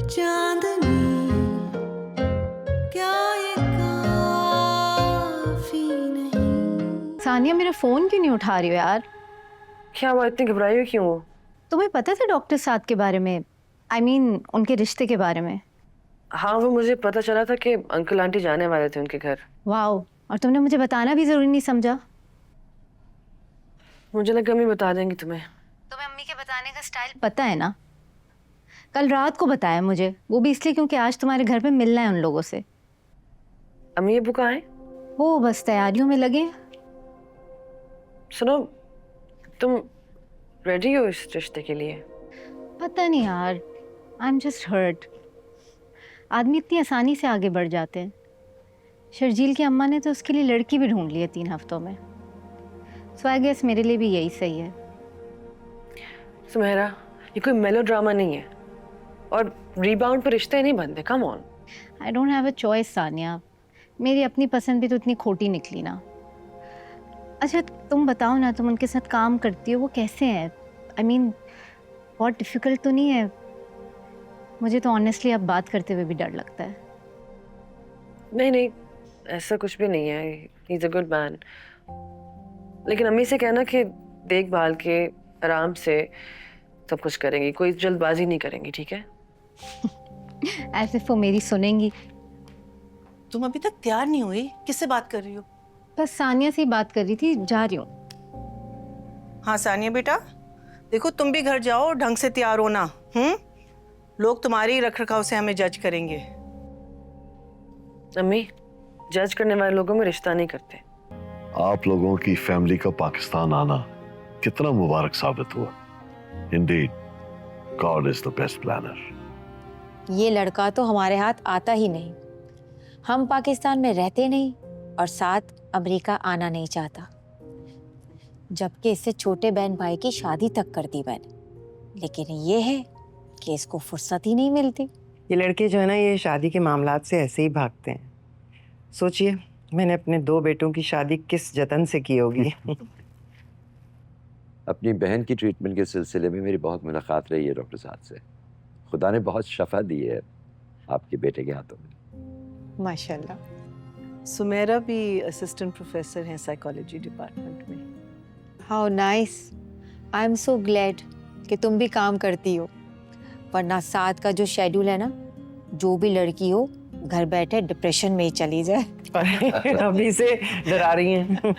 चांदनी क्या ये काफी नहीं। सानिया, मेरा फोन क्यों नहीं उठा रही हो यार? क्या हुआ, इतनी घबराई हुई क्यों हो? तुम्हें पता था डॉक्टर साद के बारे में? उनके रिश्ते के बारे में? हाँ, वो मुझे पता चला था कि अंकल आंटी जाने वाले थे उनके घर। वाओ, और तुमने मुझे बताना भी जरूरी नहीं समझा? मुझे लगा अम्मी बता देंगी तुम्हें। तुम्हें अम्मी के बताने का स्टाइल पता है ना? कल रात को बताया मुझे, वो भी इसलिए क्योंकि आज तुम्हारे घर पे मिलना है उन लोगों से। अम्मी अब्बू कहाँ हैं? वो बस तैयारियों में लगे हैं। सुनो, तुम रेडी हो इस रिश्ते के लिए? पता नहीं यार, आई एम जस्ट हर्ट। आदमी इतनी आसानी से आगे बढ़ जाते हैं। शर्जील की अम्मा ने तो उसके लिए लड़की भी ढूंढ ली है 3 हफ्तों में। सो आई गेस मेरे लिए भी यही सही है। सुमेरा, ये कोई मेलोड्रामा नहीं है और रीबाउंड पर रिश्ते नहीं बनते। Come on. I don't have a choice Sania. मेरी अपनी पसंद भी तो इतनी खोटी निकली ना। अच्छा तुम बताओ ना, तुम उनके साथ काम करती हो, वो कैसे हैं? बहुत डिफिकल्ट तो नहीं है? मुझे तो ऑनेस्टली अब बात करते हुए भी डर लगता है। नहीं नहीं, ऐसा कुछ भी नहीं है। He is a good man. लेकिन अम्मी से कहना कि देखभाल के आराम से सब कुछ करेंगी, कोई जल्दबाजी नहीं करेंगी, ठीक है? ऐसे वो मेरी सुनेंगी? तुम अभी तक तैयार नहीं हुई, किससे बात कर रही हो? बस सानिया से ही बात कर रही थी, जा रही हूँ। हाँ सानिया बेटा, देखो तुम भी घर जाओ, ढंग से तैयार होना। लोग तुम्हारे ही रख रखाव से हमें जज करेंगे। अम्मी, जज करने वाले लोगों में रिश्ता नहीं करते। आप लोगों की फैमिली का पाकिस्तान आना कितना मुबारक साबित हुआ। Indeed, God is the best planner. ये लड़का तो हमारे हाथ आता ही नहीं। हम पाकिस्तान में रहते नहीं और साथ अमेरिका आना नहीं चाहता, जबकि इससे छोटे बहन भाई की शादी तक कर दी मैंने। लेकिन ये है कि इसको फुर्सत ही नहीं मिलती। ये लड़के जो है ना, ये शादी के मामलात से ऐसे ही भागते हैं। सोचिए, मैंने अपने 2 बेटों की शादी किस जतन से की होगी। अपनी बहन की ट्रीटमेंट के सिलसिले में मेरी बहुत मुलाकात रही है डॉक्टर साहब से। खुदा ने बहुत शफा दी है आपके बेटे के हाथों में। माशाल्लाह। सुमेरा भी असिस्टेंट प्रोफेसर हैं साइकोलॉजी डिपार्टमेंट में। How nice. I am so glad कि तुम भी काम करती हो, वरना साथ का जो शेड्यूल है ना, जो भी लड़की हो घर बैठे डिप्रेशन में ही चली जाए। अभी से डरा रही हैं।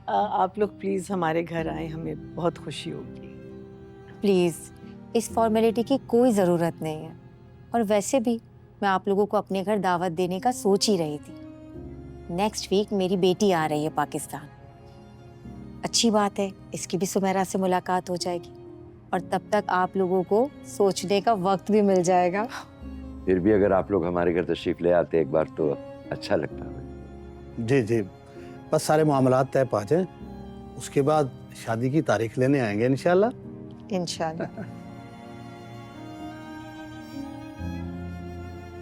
आप लोग प्लीज हमारे घर आए, हमें बहुत खुशी होगी। प्लीज, इस फॉर्मेलिटी की कोई ज़रूरत नहीं है। और वैसे भी मैं आप लोगों को अपने घर दावत देने का सोच ही रही थी। नेक्स्ट वीक मेरी बेटी आ रही है पाकिस्तान। अच्छी बात है, इसकी भी सुमेरा से मुलाकात हो जाएगी और तब तक आप लोगों को सोचने का वक्त भी मिल जाएगा। फिर भी अगर आप लोग हमारे घर तशरीफ ले आते एक बार तो अच्छा लगता है। जी जी, बस सारे मामलात तय पा जाएं, उसके बाद शादी की तारीख लेने आएंगे इंशाल्लाह। इंशाल्लाह।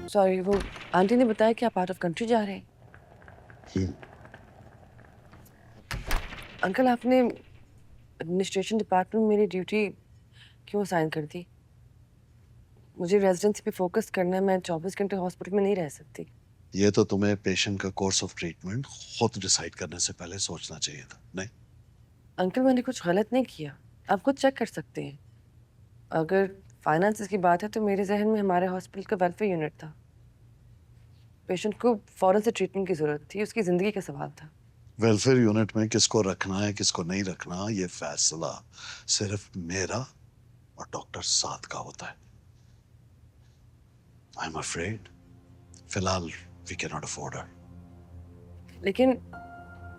सॉरी, वो आंटी ने बताया कि आप आउट ऑफ कंट्री जा रहे हैं। अंकल, आपने एडमिनिस्ट्रेशन डिपार्टमेंट में मेरी ड्यूटी क्यों असाइन कर दी? मुझे रेजिडेंसी पे फोकस करना है, मैं 24 घंटे हॉस्पिटल में नहीं रह सकती। ये तो तुम्हें पेशेंट का कोर्स ऑफ ट्रीटमेंट खुद डिसाइड करने से पहले सोचना चाहिए था। नहीं अंकल, मैंने कुछ गलत नहीं किया, आप खुद चेक कर सकते हैं। अगर फाइनेंस की बात है तो मेरे जहन में हमारे हॉस्पिटल का वेलफेयर यूनिट था। पेशेंट को फौरन से ट्रीटमेंट की जरूरत थी, उसकी जिंदगी का सवाल था। वेलफेयर यूनिट में किसको रखना है किसको नहीं रखना, ये फैसला सिर्फ मेरा और डॉक्टर साद का होता है। आई एम अफ्रेड फिलहाल वी कैन नॉट अफोर्ड हर। लेकिन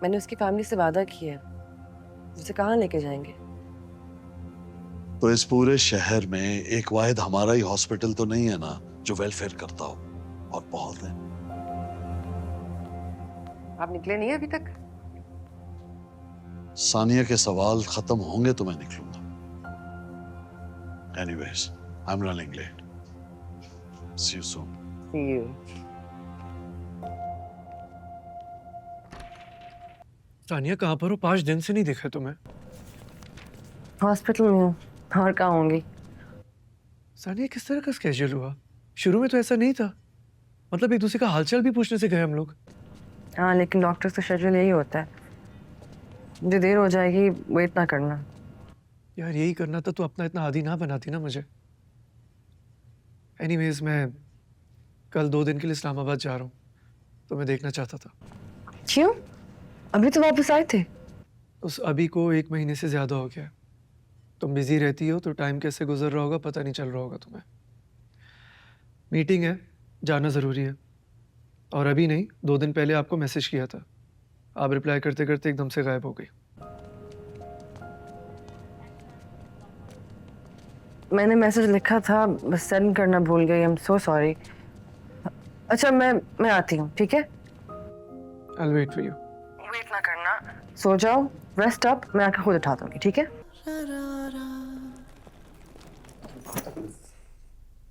मैंने उसकी फैमिली से वादा किया है, उसे कहाँ लेके जाएंगे? तो इस पूरे शहर में एक वाहिद हमारा ही हॉस्पिटल तो नहीं है ना जो वेलफेयर करता हो, और बहुत है। आप निकले नहीं अभी तक? सानिया के सवाल खत्म होंगे तो मैं निकलूंगा। Anyways, I am running late. See you soon. See you. Tania, कहाँ पर हो? 5 दिन से नहीं देखा तुम्हें। हॉस्पिटल में हूँ, और कहाँ होंगी? सानिया किस तरह का स्केड्यूल हुआ? शुरू में तो ऐसा नहीं था। मतलब एक दूसरे का हालचाल भी पूछने से गए हम लोग। हाँ, लेकिन डॉक्टर का शेड्यूल यही होता है। मुझे देर हो जाएगी, वेट ना करना। यार यही करना था तो अपना इतना आदी ना बनाती ना मुझे। एनीवेज मैं कल 2 दिन के लिए इस्लामाबाद जा रहा हूँ, तो मैं देखना चाहता था। क्यों? अभी तो वापस आए थे। उस अभी को 1 महीने से ज़्यादा हो गया है। तुम बिजी रहती हो तो टाइम कैसे गुजर रहा होगा पता नहीं चल रहा होगा तुम्हें। मीटिंग है, जाना ज़रूरी है। और अभी नहीं, 2 दिन पहले आपको मैसेज किया था, आप रिप्लाई करते करते एकदम से गायब हो गई। मैंने मैसेज लिखा था, बस सेंड करना भूल गई। I am so sorry. अच्छा, मैं आती हूँ, ठीक है? I'll wait for you. Wait ना करना, सो जाओ, रेस्ट अप, मैं आके खुद उठा दूंगी, ठीक है?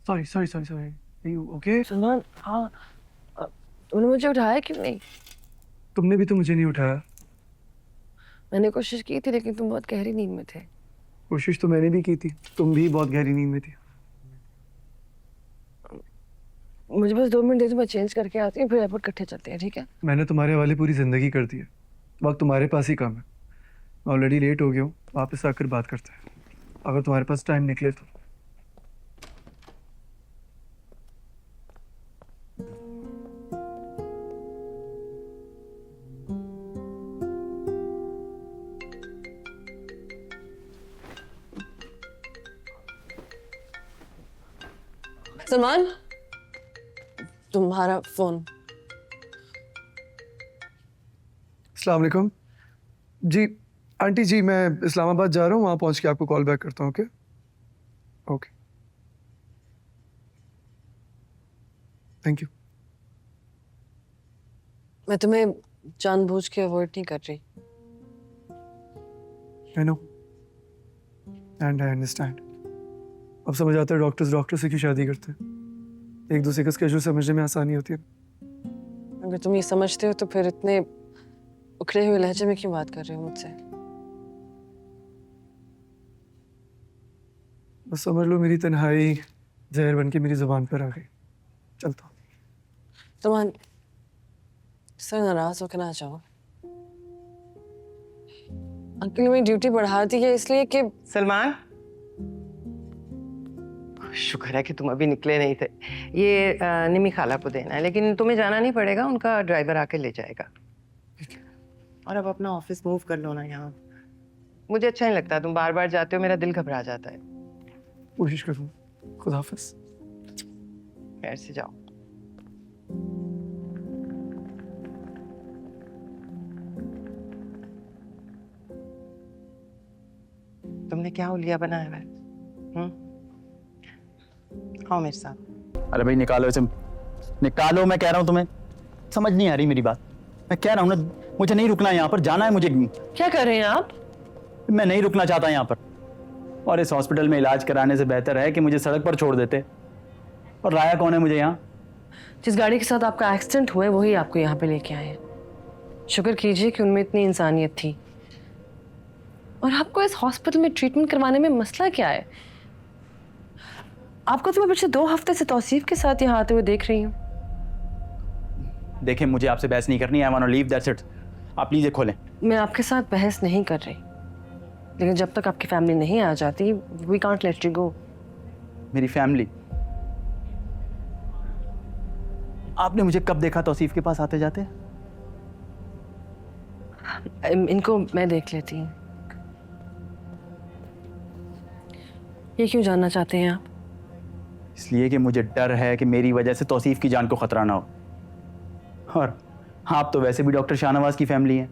Sorry. Are you okay? Salman, हाँ, तुमने मुझे उठाया क्यों नहीं? तुमने भी तो मुझे नहीं उठाया। मैंने कोशिश की थी, लेकिन तुम बहुत गहरी नींद में थे। कोशिश तो मैंने भी की थी, तुम भी बहुत गहरी नींद में थी। मुझे बस 2 मिनट दे दो, मैं चेंज करके आती हूँ, फिर एयरपोर्ट इकट्ठे चलते हैं, ठीक है? मैंने तुम्हारे हवाले पूरी जिंदगी कर दी है, वक्त तुम्हारे पास ही कम है। मैं ऑलरेडी लेट हो गया हूँ, वापस आकर बात करते हैं अगर तुम्हारे पास टाइम निकले तो। सलमान, तुम्हारा फोन। अस्सलाम वालेकुम जी। आंटी जी, मैं इस्लामाबाद जा रहा हूँ, वहाँ पहुँच के आपको कॉल बैक करता हूँ। Okay okay, thank you. मैं तुम्हें जानबूझ के अवॉइड नहीं कर रही। I know and I understand. अब समझ आता है डॉक्टर से क्यों शादी करते हैं। एक दूसरे का स्केड्यूल समझने में आसानी होती है। अगर तुम ये समझते हो तो फिर इतने उखड़े हुए लहजे में क्यों बात कर रहे हो मुझसे? बस समझ लो मेरी तन्हाई जहर बन के मेरी जुबान पर आ गई। चलता हूँ। तुम सर नाराज होकर ना जाओ। अंकल ने मेरी ड्यूटी बढ़ा दी है इसलिए कि सलमान, शुक्र है कि तुम अभी निकले नहीं थे। ये निमी खाला को देना है, लेकिन तुम्हें जाना नहीं पड़ेगा, उनका ड्राइवर आके ले जाएगा। और अब अपना ऑफिस मूव कर लो ना यहाँ। मुझे अच्छा नहीं लगता, तुम बार बार जाते हो, मेरा दिल घबरा जाता है। कोशिश करूँ। खुदा हाफिज। खैर से जाओ। तुमने क्या हुलिया बनाया है? आओ मेरे साथ। अरे भाई निकालो इसे, निकालो, मैं कह रहा हूँ तुम्हें। समझ नहीं आ रही मेरी बात। मैं कह रहा हूँ ना, मुझे नहीं रुकना यहाँ पर, जाना है मुझे। क्या कर रहे हैं आप? मैं नहीं रुकना चाहता यहाँ पर, और इस हॉस्पिटल में इलाज कराने से बेहतर है कि मुझे सड़क पर छोड़ देते। और राया कौन है मुझे यहाँ? जिस गाड़ी के साथ आपका एक्सीडेंट हुआ है वही आपको यहाँ पे लेके आए हैं। शुक्र कीजिए कि उनमें इतनी इंसानियत थी। और आपको इस हॉस्पिटल में ट्रीटमेंट करवाने में मसला क्या है? आपको तो मैं पिछले 2 हफ्ते से तौसीफ के साथ यहाँ आते हुए देख रही हूँ। देखें, मुझे आपसे बहस नहीं करनी है। I want to leave, that's it. आप प्लीज ये खोलें। मैं आपके साथ बहस नहीं कर रही, लेकिन जब तक आपकी फैमिली नहीं आ जाती, we can't let you go. मेरी फैमिली? आपने मुझे कब देखा तौसीफ के पास आते जाते? इनको मैं देख लेती हूँ। ये क्यों जानना चाहते हैं आप? इसलिए कि मुझे डर है कि मेरी वजह से तौसीफ की जान को खतरा ना हो। और आप तो वैसे भी डॉक्टर शाहनवाज की फैमिली हैं।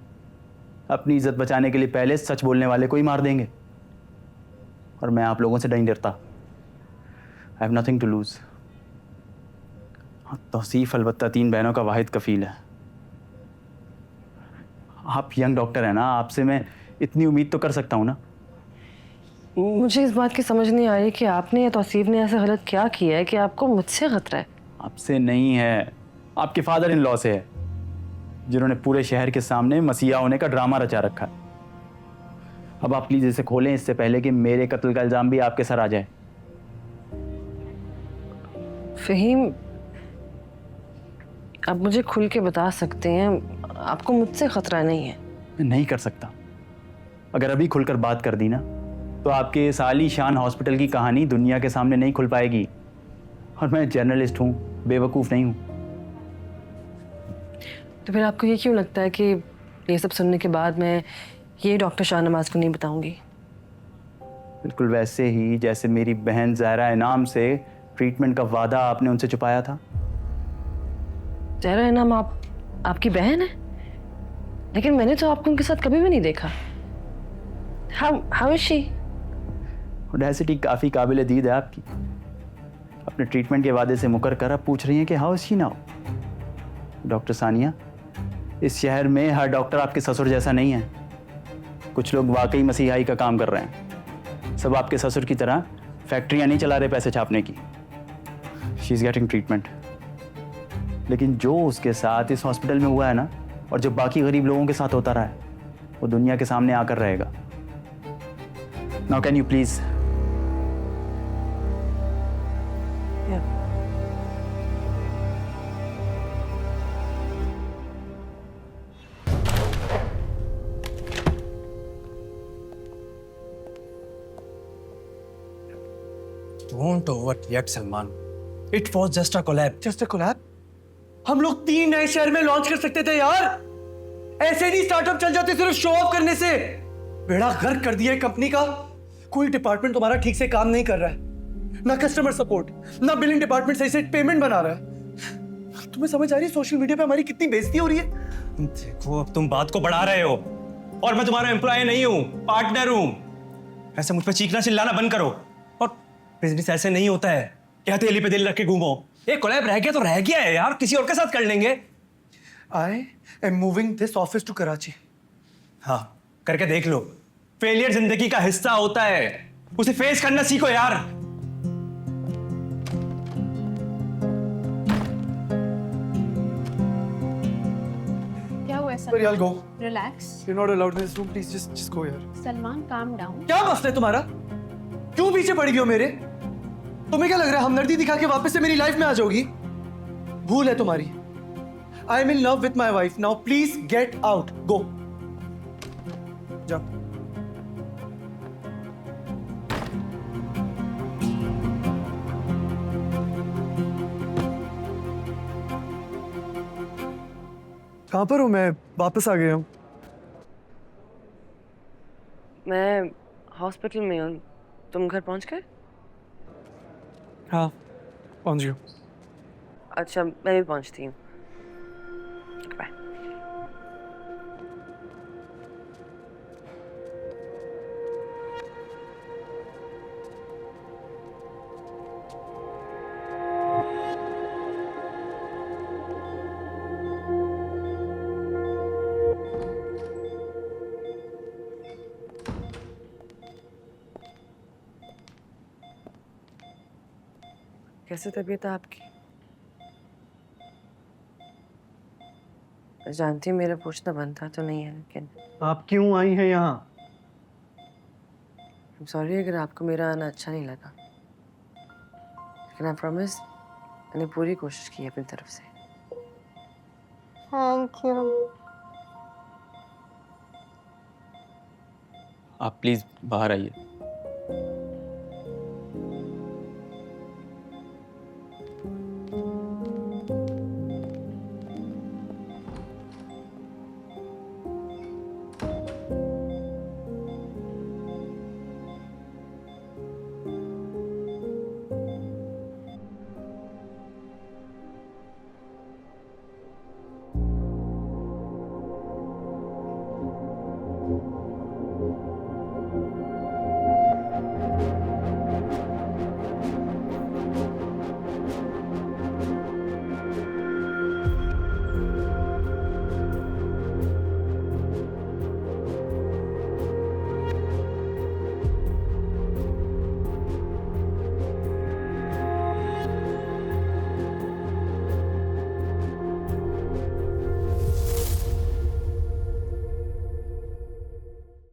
अपनी इज्जत बचाने के लिए पहले सच बोलने वाले को ही मार देंगे। और मैं आप लोगों से नहीं डरता। I have nothing to lose. Tausif अलबत्ता 3 बहनों का वाहिद कफील है। आप यंग डॉक्टर हैं ना, आपसे मैं इतनी उम्मीद तो कर सकता हूँ ना। मुझे इस बात की समझ नहीं आ रही कि आपने या तौसीफ ने ऐसा गलत क्या किया है कि आपको मुझसे खतरा है। आपसे नहीं है, आपके फादर इन लॉ से है, जिन्होंने पूरे शहर के सामने मसीहा होने का ड्रामा रचा रखा है। अब आप प्लीज इसे खोलें, इससे पहले कि मेरे कत्ल का इल्जाम भी आपके सर आ जाए। फहीम, आप मुझे खुल के बता सकते हैं, आपको मुझसे खतरा नहीं है? मैं नहीं कर सकता। अगर अभी खुलकर बात कर दी ना तो आपके इस आलीशान हॉस्पिटल की कहानी दुनिया के सामने नहीं खुल पाएगी। और मैं जर्नलिस्ट हूँ, बेवकूफ़ नहीं हूँ। तो फिर आपको ये क्यों लगता है कि ये सब सुनने के बाद मैं ये डॉक्टर शाहनवाज को नहीं बताऊंगी? बिल्कुल वैसे ही जैसे मेरी बहन ज़हरा इनाम से ट्रीटमेंट का वादा आपने उनसे छुपाया था। ज़हरा इनाम आपकी बहन है? लेकिन मैंने तो आपको उनके साथ कभी भी नहीं देखा। How is she? ऑडेसिटी काफ़ी काबिल दीद है आपकी। अपने ट्रीटमेंट के वादे से मुकर कर अब पूछ रही हैं कि how is she now. Doctor Sania, इस शहर में हर डॉक्टर आपके ससुर जैसा नहीं है। कुछ लोग वाकई मसीहाई का काम कर रहे हैं। सब आपके ससुर की तरह फैक्ट्रियां नहीं चला रहे पैसे छापने की। She is getting treatment. लेकिन जो उसके साथ इस हॉस्पिटल में हुआ है ना, और जो बाकी गरीब लोगों के साथ होता रहा है, वो दुनिया के सामने आकर रहेगा। Now can you please? Don't overreact, Salman. It was just a collab. Just a collab? हम लोग 3 नए शहर में लॉन्च कर सकते थे यार. ऐसे नहीं स्टार्टअप चल जाते सिर्फ शो ऑफ करने से. बेड़ा गर्क कर दिया कंपनी का. कोई डिपार्टमेंट तुम्हारा ठीक से काम नहीं कर रहा है. ना कस्टमर सपोर्ट, ना बिलिंग डिपार्टमेंट सही से पेमेंट बना रहा है. तुम्हें समझ आ रही है सोशल मीडिया पे हमारी कितनी बेइज्जती हो रही है? देखो अब तुम बात को बढ़ा रहे हो. और मैं तुम्हारा एम्प्लॉय नहीं हूँ, पार्टनर हूँ. ऐसे मुझ पे चीखना चिल्लाना बंद करो. और बिजनेस ऐसे नहीं होता है कि हथेली पे दिल रख के घूमो. एक कोलैब रह गया तो रह गया है यार, किसी और के साथ कर लेंगे. I am moving this office to Karachi. हाँ, करके देख लो. फेलियर जिंदगी का हिस्सा होता है, उसे फेस करना सीखो यार. क्या हुआ Sorry, I'll go. Relax. You're not allowed in this room. Please just go here. Salman calm down. क्या मसला है तुम्हारा? क्यों पीछे पड़ी हो मेरे? तुम्हें क्या लग रहा है हमदर्दी दिखा के वापस से मेरी लाइफ में आ जाओगी? भूल है तुम्हारी. I am in love with my wife. Now please get out. Go. जाओ. कहाँ पर हूँ मैं? वापस आ गया हूँ. मैं हॉस्पिटल में हूँ. तुम घर पहुंच गए? हाँ, पहुँच गया. अच्छा, मैं भी पहुंचती हूँ. बाय. कैसे तबीयत है आपकी? मैं जानती हूँ मेरा पूछना बनता तो नहीं है, लेकिन आप क्यों आई हैं यहाँ? सॉरी अगर आपको मेरा आना अच्छा नहीं लगा, लेकिन आई प्रॉमिस मैंने पूरी कोशिश की अपनी तरफ से. Thank you. आप प्लीज बाहर आइए.